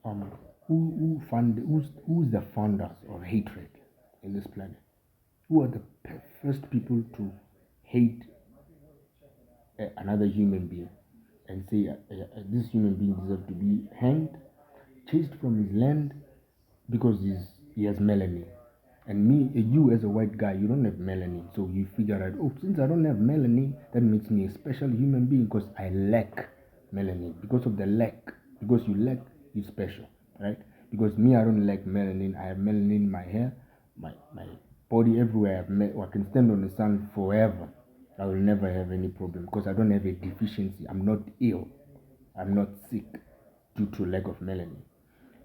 um, who's the founders of hatred in this planet? Who are the first people to hate another human being and say this human being deserves to be hanged, chased from his land because he has melanin? And me, you as a white guy, you don't have melanin. So you figure out, oh, since I don't have melanin, that makes me a special human being because I lack melanin. Because of the lack, because you lack, you're special, right? Because me, I don't lack melanin. I have melanin in my hair, my body everywhere. I can stand on the sun forever. I will never have any problem because I don't have a deficiency. I'm not ill. I'm not sick due to lack of melanin.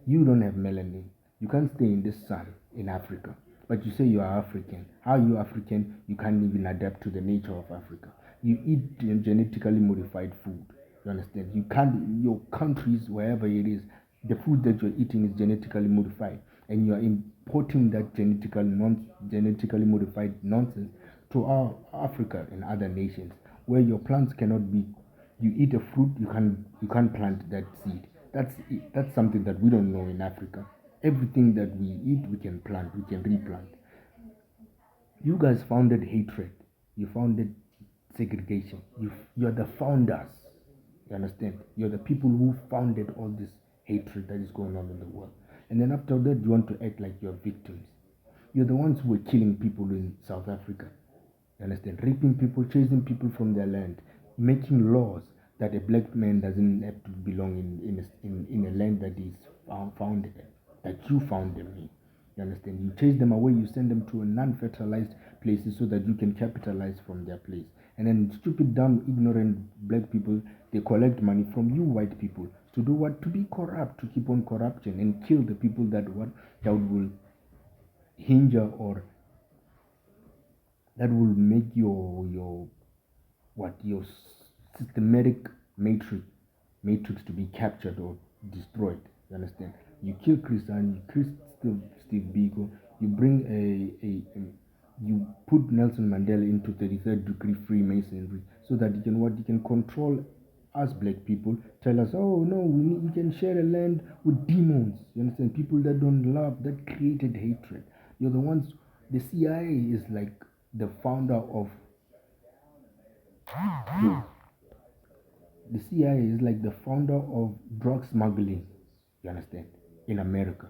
You don't have melanin. You can't stay in this sun in Africa. But you say you are African. How are you African? You can't even adapt to the nature of Africa. You eat genetically modified food. You understand? You can't, your countries, wherever it is, the food that you're eating is genetically modified. And you're importing that genetically modified nonsense to our Africa and other nations where your plants cannot be. You eat a fruit, you can't plant that seed. That's something that we don't know in Africa. Everything that we eat, we can plant, we can replant. You guys founded hatred. You founded segregation. You're the founders. You understand? You're the people who founded all this hatred that is going on in the world. And then after that, you want to act like you're victims. You're the ones who were killing people in South Africa. You understand? Raping people, chasing people from their land, making laws that a black man doesn't have to belong in a land that is founded, that you found them in. You understand? You chase them away, you send them to a non-fertilized places so that you can capitalize from their place. And then stupid, dumb, ignorant black people, they collect money from you white people to do what? To be corrupt, to keep on corruption and kill the people that will hinder or that will make your systematic matrix to be captured or destroyed. You understand? You kill Christian, you kill Steve Biko, you bring you put Nelson Mandela into 33rd degree Freemasonry so that you can control us black people. Tell us, oh no, we can share a land with demons. You understand? People that don't love, that created hatred. You're the ones. The CIA is like the founder of the CIA is like the founder of drug smuggling. You understand? In America,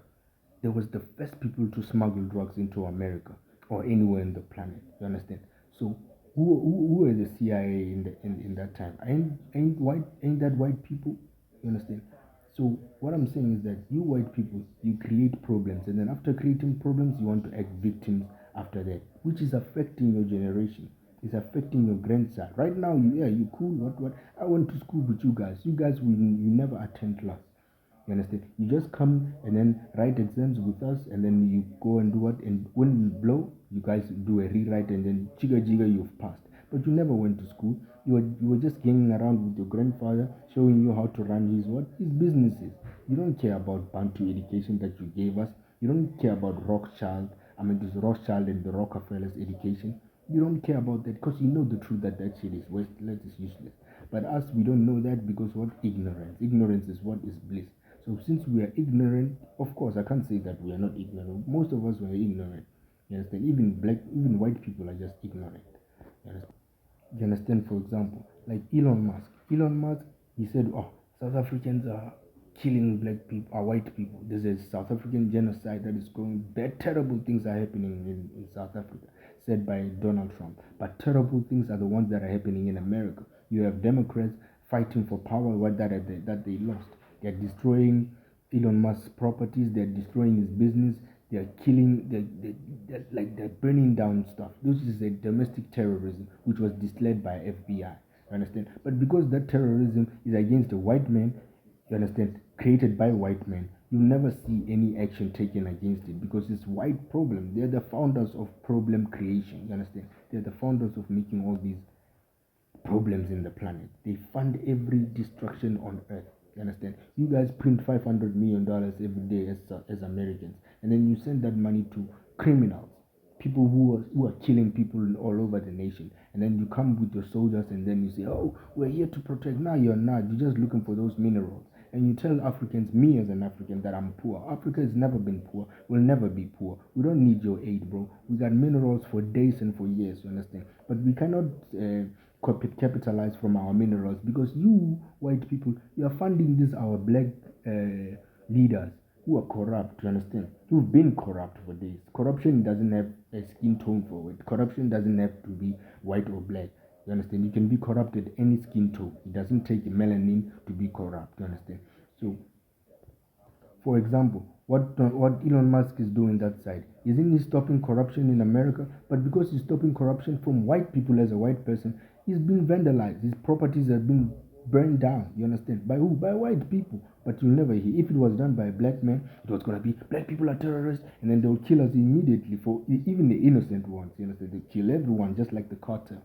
they was the first people to smuggle drugs into America or anywhere in the planet. You understand? So who are the CIA in that time? Ain't that white people? You understand? So what I'm saying is that you white people, you create problems, and then after creating problems, you want to act victims after that, which is affecting your generation. It's affecting your grandson. Right now, you cool. What? I went to school with you guys. You guys, you never attend class. You understand? You just come and then write exams with us, and then you go and do what? And when we blow, you guys do a rewrite, and then jigga jigga, you've passed. But you never went to school. You were just hanging around with your grandfather, showing you how to run his businesses. You don't care about Bantu education that you gave us. You don't care about Rothschild. I mean, this Rothschild and the Rockefellers education. You don't care about that because you know the truth that that shit is worthless, is useless. But us, we don't know that because what? Ignorance. Ignorance is what is bliss. So since we are ignorant, of course, I can't say that we are not ignorant. Most of us were ignorant. You understand? Even white people are just ignorant. You understand? You understand? For example, like Elon Musk. Elon Musk, he said, "Oh, South Africans are killing black people, are white people. There's a South African genocide that is going. Bad, terrible things are happening in South Africa," said by Donald Trump. But terrible things are the ones that are happening in America. You have Democrats fighting for power, that they lost. They're destroying Elon Musk's properties. They're destroying his business. They're killing. They're burning down stuff. This is a domestic terrorism, which was displayed by FBI. You understand? But because that terrorism is against a white man, you understand, created by white men, you never see any action taken against it because it's white problem. They're the founders of problem creation. You understand? They're the founders of making all these problems in the planet. They fund every destruction on earth. You understand? You guys print $500 million every day as Americans, and then you send that money to criminals, people who are killing people all over the nation. And then you come with your soldiers, and then you say, "Oh, we're here to protect." Now you're not. You're just looking for those minerals. and you tell Africans, me as an African, that I'm poor. Africa has never been poor, will never be poor. We don't need your aid, bro. We got minerals for days and for years, you understand? But we cannot capitalize from our minerals because you, white people, you are funding this, our black leaders who are corrupt, you understand? You've been corrupt for days. Corruption doesn't have a skin tone for it. Corruption doesn't have to be white or black. You understand? You can be corrupted any skin tone. It doesn't take melanin to be corrupt. You understand? So, for example, what Elon Musk is doing that side, isn't he stopping corruption in America? But because he's stopping corruption from white people as a white person, he's been vandalized. His properties have been burned down. You understand? By who? By white people. But you'll never hear. If it was done by a black man, it was gonna be black people are terrorists, and then they'll kill us immediately for even the innocent ones. You understand? They kill everyone, just like the cartel.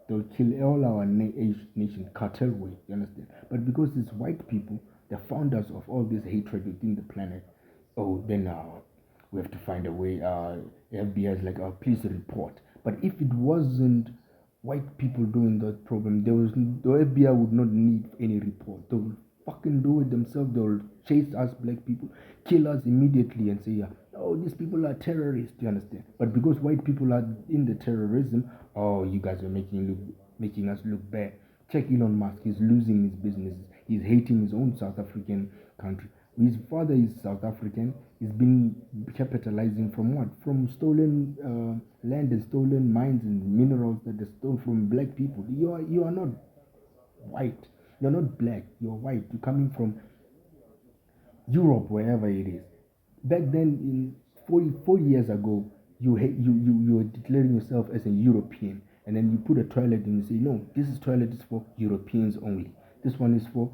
They'll kill all our nation cartel way. You understand? But because it's white people, the founders of all this hatred within the planet, oh, then we have to find a way. FBI is like, please report. But if it wasn't white people doing that problem, the FBI would not need any report. They will fucking do it themselves. They will chase us black people, kill us immediately, and say, yeah, oh, these people are terrorists. You understand? But because white people are in the terrorism, oh, you guys are making us look bad. Check Elon Musk. He's losing his businesses. He's hating his own South African country. His father is South African. He's been capitalizing from what? From stolen land and stolen mines and minerals that are stolen from black people. You are not white. You're not black. You're white. You're coming from Europe, wherever it is. Back then, in 40 years ago, you were declaring yourself as a European, and then you put a toilet and you say, no, this toilet is for Europeans only. This one is for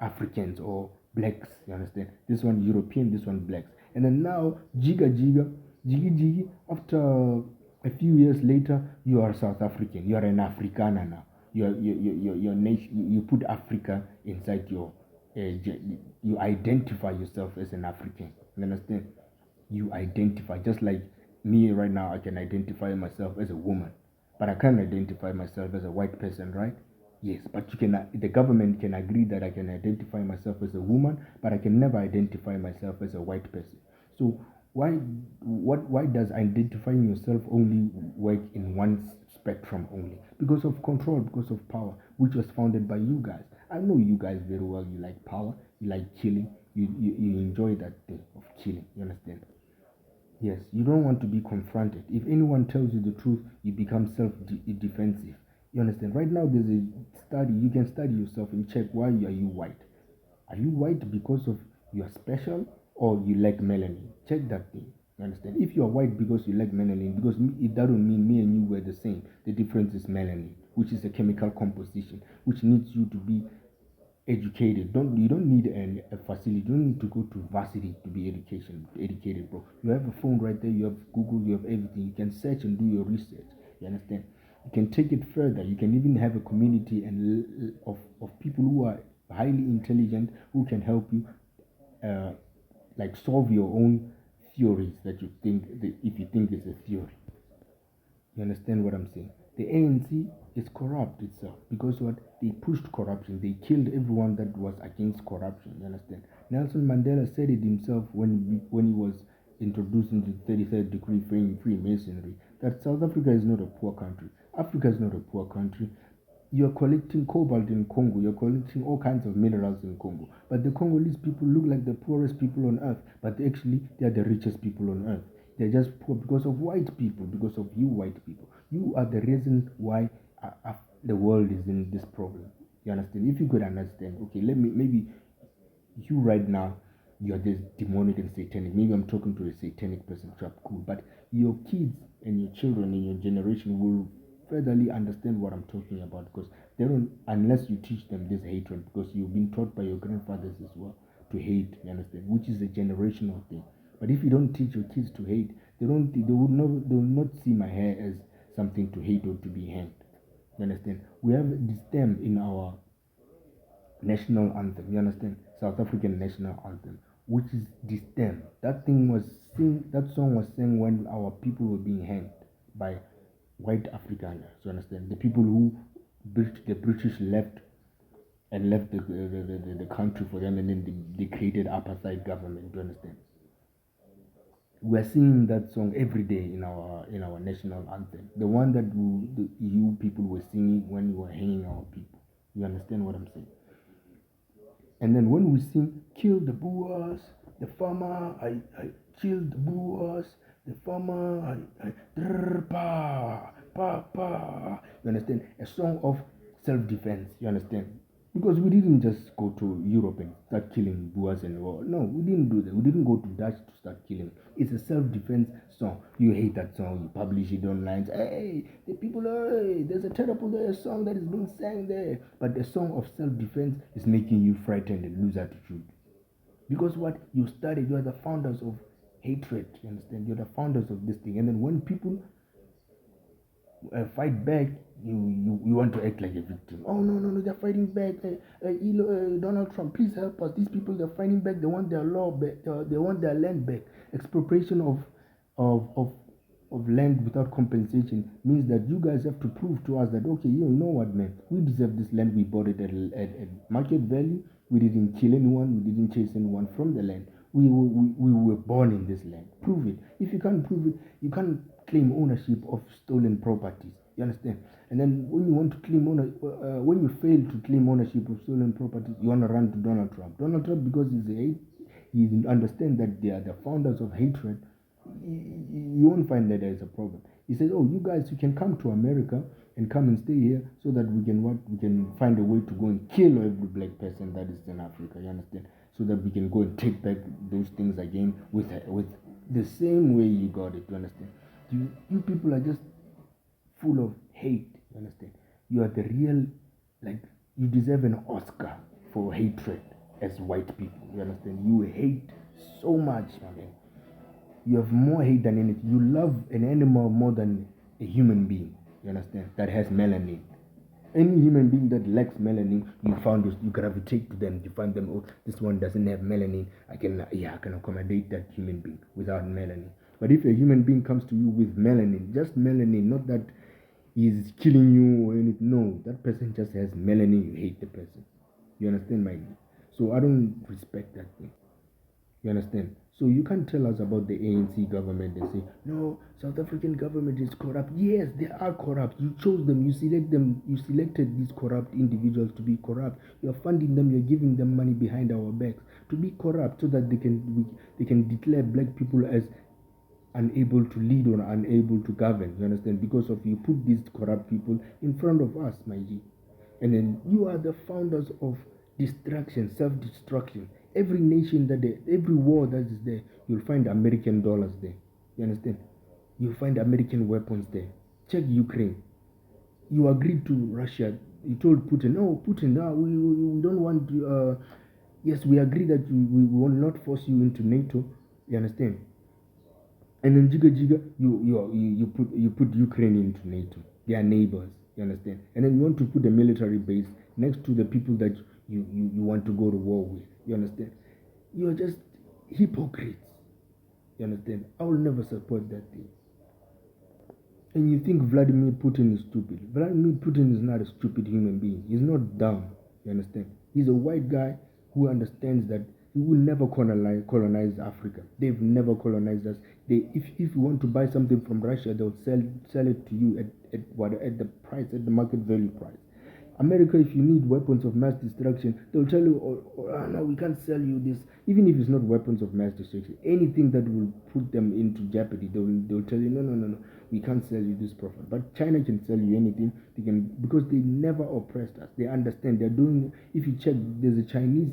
Africans or blacks. You understand? This one European, this one blacks. And then now, jiggy, after a few years later, you are South African. You are an Afrikaner now. Your nation. You put Africa inside your you identify yourself as an African. You understand? You identify, just like me right now. I can identify myself as a woman, but I can't identify myself as a white person, right? Yes, but you can. The government can agree that I can identify myself as a woman, but I can never identify myself as a white person. So why does identifying yourself only work in one spectrum only? Because of control, because of power, which was founded by you guys. I know you guys very well. You like power, you like killing, you enjoy that thing of killing. You understand? Yes, you don't want to be confronted. If anyone tells you the truth, you become self-defensive. You understand? Right now, there's a study. You can study yourself and check why are you white. Are you white because of you are special or you like melanin? Check that thing. You understand? If you are white because you like melanin, because it doesn't mean me and you were the same. The difference is melanin, which is a chemical composition, which needs you to be educated. You don't need a facility. You don't need to go to varsity to be educated, bro. You have a phone right there. You have Google. You have everything. You can search and do your research. You understand? You can take it further. You can even have a community of people who are highly intelligent who can help you uh, like solve your own theories that you think that if you think it's a theory. You understand what I'm saying? The ANC is corrupt itself because what they pushed corruption, they killed everyone that was against corruption. You understand? Nelson Mandela said it himself when he was introducing the 33rd degree Freemasonry that South Africa is not a poor country. Africa is not a poor country. You're collecting cobalt in Congo, you're collecting all kinds of minerals in Congo. But the Congolese people look like the poorest people on earth, but actually they are the richest people on earth. They're just poor because of white people, because of you white people. You are the reason why the world is in this problem. You understand? If you could understand, okay, maybe you right now, you're just demonic and satanic. Maybe I'm talking to a satanic person, trap cool, but your kids and your children and your generation will furtherly understand what I'm talking about because they don't, unless you teach them this hatred, because you've been taught by your grandfathers as well to hate, you understand, which is a generational thing. But if you don't teach your kids to hate, they will not see my hair as something to hate or to be hanged. You understand? We have this term in our national anthem. You understand? South African national anthem, which is this stem. That song was sang when our people were being hanged by white Afrikaners. You understand? The people who the British left and left the country for them, and then they created apartheid government. Do you understand? We're singing that song every day in our national anthem. The one that you people were singing when you were hanging our people. You understand what I'm saying? And then when we sing, kill the Boers, the farmer, I kill the Boers, the farmer, pa, pa, pa. You understand? A song of self-defense. You understand? Because we didn't just go to Europe and start killing Boers and all. No, we didn't do that. We didn't go to Dutch to start killing. It's a self-defense song. You hate that song, you publish it online. Hey, the people, hey, there's a terrible song that is being sang there. But the song of self-defense is making you frightened and lose attitude. Because what you started, you are the founders of hatred. You understand? You're the founders of this thing. And then when people fight back, you want to act like a victim. Oh no, they're fighting back. Donald Trump, please help us. These people, they're fighting back. They want their law back. They want their land back. Expropriation of of of land without compensation means that you guys have to prove to us that, okay, you know what, man, we deserve this land. We bought it at market value. We didn't kill anyone. We didn't chase anyone from the land. We were born in this land. Prove it. If you can't prove it, you can't claim ownership of stolen properties. You understand? And then when you want to claim when you fail to claim ownership of stolen properties, you want to run to Donald Trump. Donald Trump, because he understands that they are the founders of hatred. You won't find that there is a problem. He says, "Oh, you guys, you can come to America and come and stay here, so that we can find a way to go and kill every black person that is in Africa." You understand? So that we can go and take back those things again with the same way you got it. You understand? You people are just full of hate. You understand? You are the real, like, you deserve an Oscar for hatred as white people. You understand? You hate so much, man. You have more hate than anything. You love an animal more than a human being. You understand? That has melanin. Any human being that lacks melanin, you gravitate to them. You find them. Oh, this one doesn't have melanin. I can accommodate that human being without melanin. But if a human being comes to you with melanin, just melanin, not that he's killing you or anything. No, that person just has melanin. You hate the person. You understand, my? So I don't respect that thing. You understand? So you can't tell us about the ANC government and say, no, South African government is corrupt. Yes, they are corrupt. You chose them, you selected these corrupt individuals to be corrupt. You're funding them, you're giving them money behind our backs to be corrupt so that they can declare black people as unable to lead or unable to govern. You understand? Because of you put these corrupt people in front of us, my G. And then you are the founders of destruction, self-destruction. Every nation every war that is there, you'll find American dollars there. You understand? You'll find American weapons there. Check Ukraine. You agreed to Russia. You told Putin, no, Putin, no, we don't want you. Yes, we agree that we will not force you into NATO. You understand? And then Jiga, you put Ukraine into NATO. They are neighbors. You understand? And then you want to put a military base next to the people that you want to go to war with. You understand? You are just hypocrites. You understand? I will never support that thing. And you think Vladimir Putin is stupid. Vladimir Putin is not a stupid human being. He's not dumb. You understand? He's a white guy who understands that he will never colonize Africa. They've never colonized us. If you want to buy something from Russia, they'll sell it to you at the price, at the market value price. America, if you need weapons of mass destruction, they'll tell you, no, we can't sell you this. Even if it's not weapons of mass destruction, anything that will put them into jeopardy, they'll tell you, no, we can't sell you this profit. But China can sell you anything. They can, because they never oppressed us. They understand. They're doing. If you check, there's a Chinese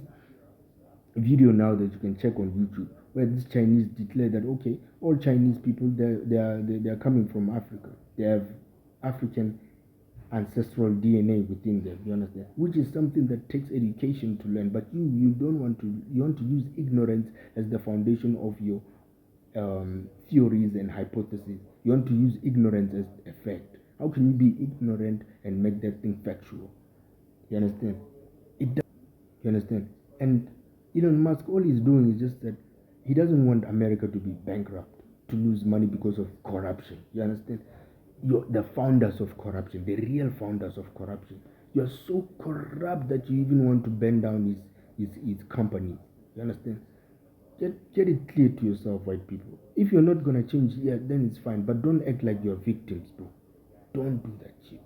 video now that you can check on YouTube where this Chinese declare that, okay, all Chinese people they are coming from Africa. They have African ancestral DNA within them. You understand? Which is something that takes education to learn. But you don't want to. You want to use ignorance as the foundation of your theories and hypotheses. You want to use ignorance as a fact. How can you be ignorant and make that thing factual? You understand? It does. You understand? And Elon Musk, all he's doing is just that he doesn't want America to be bankrupt, to lose money because of corruption. You understand? You're the founders of corruption, the real founders of corruption. You're so corrupt that you even want to bend down his company. You understand? Get it clear to yourself, white people. If you're not gonna change, yeah, then it's fine. But don't act like you're victims, bro. Don't do that shit.